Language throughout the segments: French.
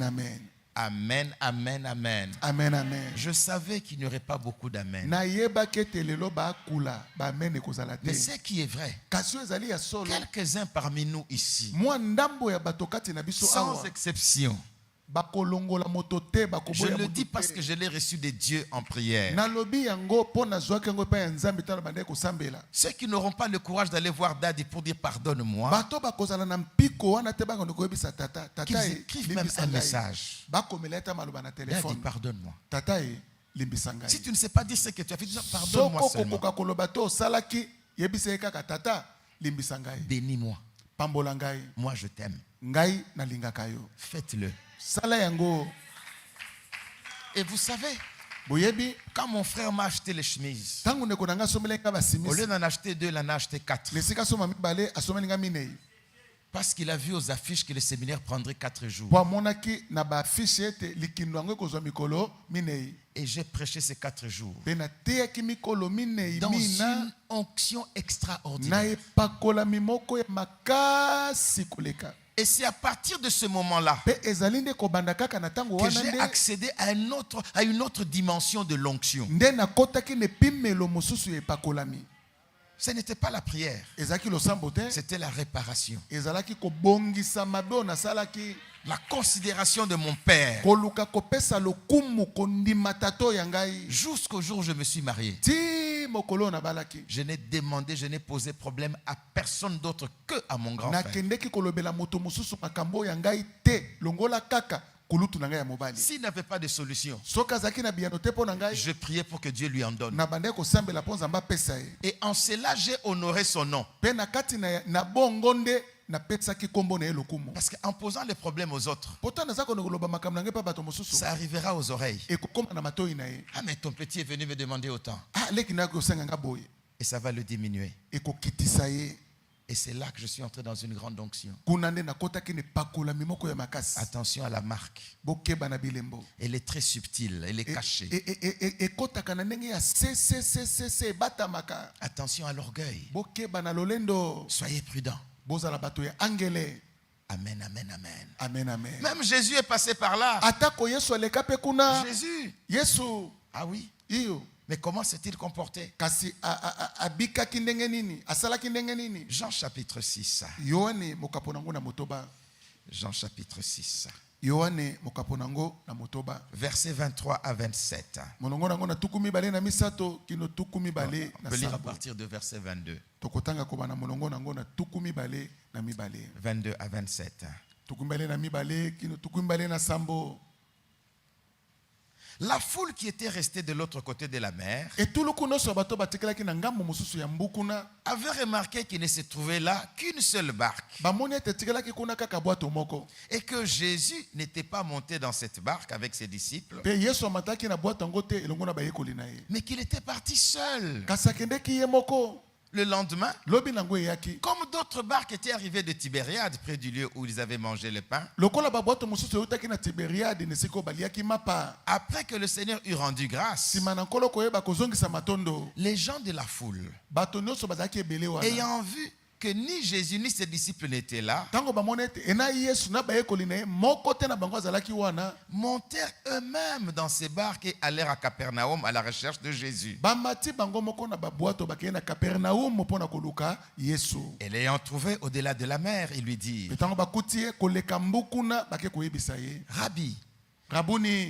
amen. Amen, amen, amen. Amen, amen. Je savais qu'il n'y aurait pas beaucoup d'amen. Mais ce qui est vrai, quelques-uns parmi nous ici, sans exception, je le dis parce que je l'ai reçu de Dieu en prière. Ceux qui n'auront pas le courage d'aller voir Daddy pour dire pardonne-moi, qu'ils écrivent même un message. Daddy, pardonne-moi. Si tu ne sais pas dire ce que tu as fait, dis pardonne-moi seulement. Bénis-moi. Moi je t'aime. Faites-le. Et vous savez, quand mon frère m'a acheté les chemises, au lieu d'en acheter 2, il en a acheté 4. Parce qu'il a vu aux affiches que le séminaire prendrait 4 jours. Et j'ai prêché ces 4 jours dans une onction extraordinaire. Et c'est à partir de ce moment-là que j'ai accédé à une autre dimension de l'onction. Ce n'était pas la prière, c'était la réparation. La considération de mon père. Jusqu'au jour où je me suis marié, je n'ai demandé, je n'ai posé problème à personne d'autre que à mon grand frère. S'il n'avait pas de solution, je priais pour que Dieu lui en donne. Et en cela, j'ai honoré son nom. Parce qu'en posant les problèmes aux autres, ça arrivera aux oreilles. Ah, mais ton petit est venu me demander autant. Et ça va le diminuer. Et c'est là que je suis entré dans une grande onction. Attention à la marque. Elle est très subtile, elle est cachée. Attention à l'orgueil. Soyez prudents. Amen, amen, amen. Amen, amen. Même Jésus est passé par là. Jésus. Ah oui. Mais comment s'est-il comporté? Jean chapitre 6. Jean chapitre 6. Verset 23 à 27. On peut lire à partir de verset 22. 22 à 27. La foule qui était restée de l'autre côté de la mer avait remarqué qu'il ne se trouvait là qu'une seule barque et que Jésus n'était pas monté dans cette barque avec ses disciples, mais qu'il était parti seul. Le lendemain, comme d'autres barques étaient arrivées de Tibériade, près du lieu où ils avaient mangé le pain, après que le Seigneur eut rendu grâce, les gens de la foule, ayant vu que ni Jésus ni ses disciples n'étaient là, montèrent eux-mêmes dans ces barques et allèrent à Capernaum à la recherche de Jésus. Et l'ayant trouvé au-delà de la mer, ils lui dirent: Rabbi,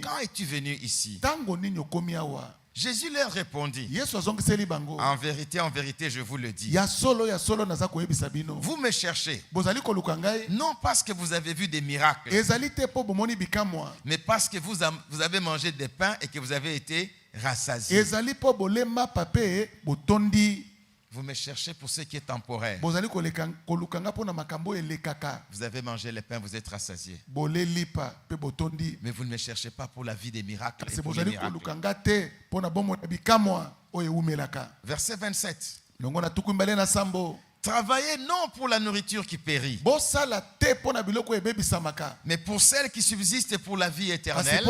quand es-tu venu ici? Jésus leur répondit: en vérité, je vous le dis, vous me cherchez, non parce que vous avez vu des miracles, mais parce que vous avez mangé des pains et que vous avez été rassasiés. Vous me cherchez pour ce qui est temporaire. Vous avez mangé les pains, vous êtes rassasiés. Mais vous ne me cherchez pas pour la vie des miracles et pour les miracles. Verset 27. Travaillez non pour la nourriture qui périt, mais pour celle qui subsiste pour la vie éternelle,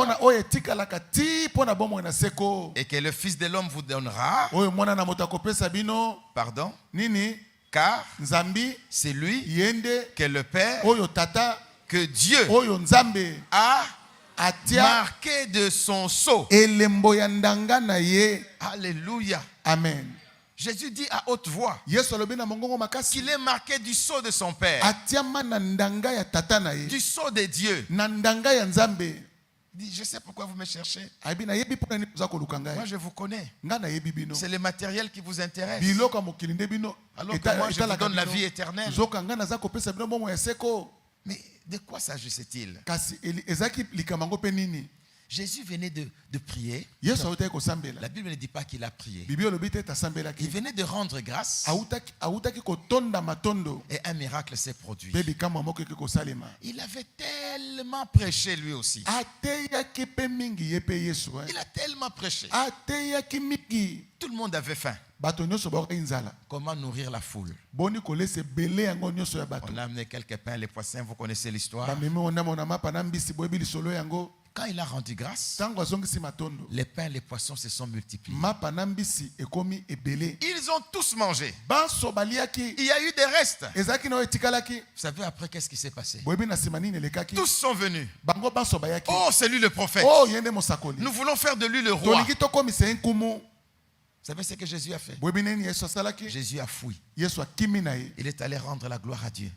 et que le Fils de l'homme vous donnera. Pardon? Car c'est lui que le Père que Dieu a marqué de son sceau. Alléluia. Amen. Jésus dit à haute voix qu'il est marqué du sceau de son Père, du sceau de Dieu. Je sais pourquoi vous me cherchez. Moi, je vous connais. C'est le matériel qui vous intéresse. Alors que moi, je vous donne la vie éternelle. Mais de quoi s'agissait-il? Jésus venait de prier. La Bible ne dit pas qu'il a prié. Il venait de rendre grâce. Et un miracle s'est produit. Il avait tellement prêché lui aussi. Il a tellement prêché. Tout le monde avait faim. Comment nourrir la foule? On a amené quelques pains, les poissons, vous connaissez l'histoire. Quand il a rendu grâce, les pains et les poissons se sont multipliés. Ils ont tous mangé. Il y a eu des restes. Vous savez après qu'est-ce qui s'est passé? Tous sont venus. Oh, c'est lui le prophète. Nous voulons faire de lui le roi. Vous savez ce que Jésus a fait? Jésus a fui. Il est allé rendre la gloire à Dieu.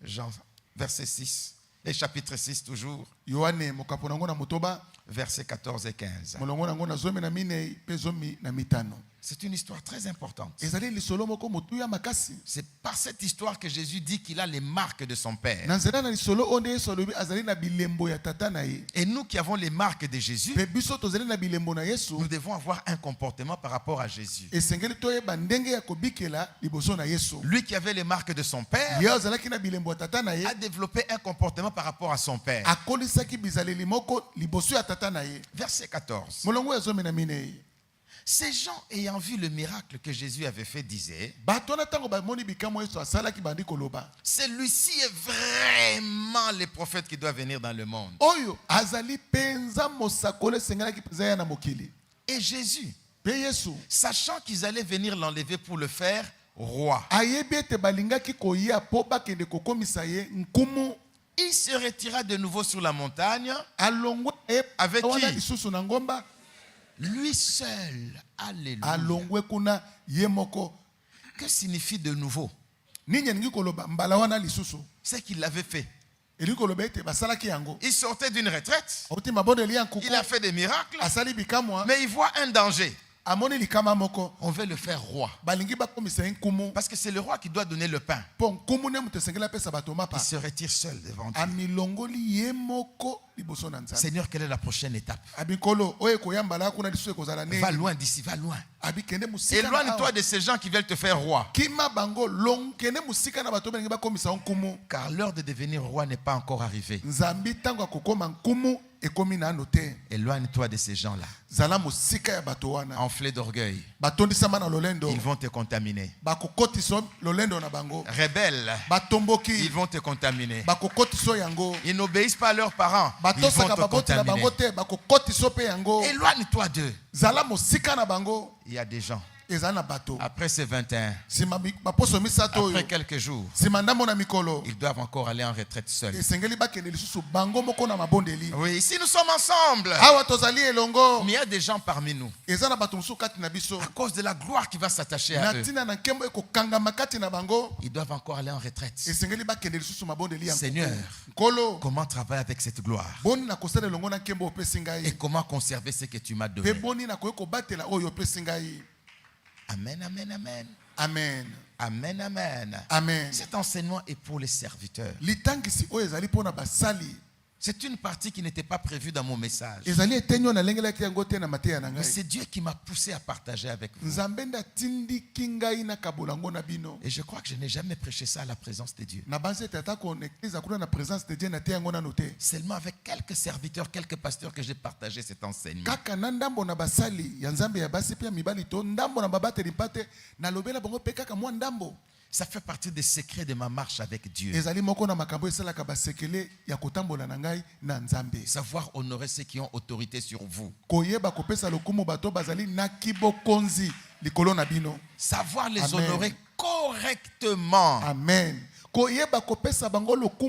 Jean verset 6, et chapitre 6 toujours, versets 14 et 15. C'est une histoire très importante. C'est par cette histoire que Jésus dit qu'il a les marques de son Père. Et nous qui avons les marques de Jésus, nous devons avoir un comportement par rapport à Jésus. Lui qui avait les marques de son Père a développé un comportement par rapport à son Père. Verset 14. Ces gens ayant vu le miracle que Jésus avait fait disaient, celui-ci est vraiment le prophète qui doit venir dans le monde. Et Jésus, sachant qu'ils allaient venir l'enlever pour le faire roi, il se retira de nouveau sur la montagne avec qui? Lui seul. Alléluia. Que signifie de nouveau? C'est qu'il l'avait fait. Il sortait d'une retraite. Il a fait des miracles. Mais il voit un danger. On veut le faire roi. Parce que c'est le roi qui doit donner le pain. Il se retire seul devant Dieu. Seigneur, quelle est la prochaine étape? Va loin d'ici, va loin. Éloigne-toi de ces gens qui veulent te faire roi. Car l'heure de devenir roi n'est pas encore arrivée. Éloigne-toi de ces gens-là. Enflés d'orgueil. Ils vont te contaminer. Rebelles. Ils vont te contaminer. Ils n'obéissent pas à leurs parents. Ils vont te contaminer. Éloigne-toi d'eux. Il y a des gens. Après ces 21, après quelques jours, ils doivent encore aller en retraite seuls. Oui, ici nous sommes ensemble. Mais il y a des gens parmi nous, à cause de la gloire qui va s'attacher à eux, ils doivent encore aller en retraite. Seigneur, comment travailler avec cette gloire? Et comment conserver ce que tu m'as donné? Amen, amen, amen. Amen. Amen, amen. Amen. Cet enseignement est pour les serviteurs. C'est une partie qui n'était pas prévue dans mon message. Mais c'est Dieu qui m'a poussé à partager avec vous. Et je crois que je n'ai jamais prêché ça à la présence de Dieu. Seulement avec quelques serviteurs, quelques pasteurs que j'ai partagé cet enseignement. Ça fait partie des secrets de ma marche avec Dieu. Savoir honorer ceux qui ont autorité sur vous. Savoir les honorer correctement. Amen. Koyeba kopesa bango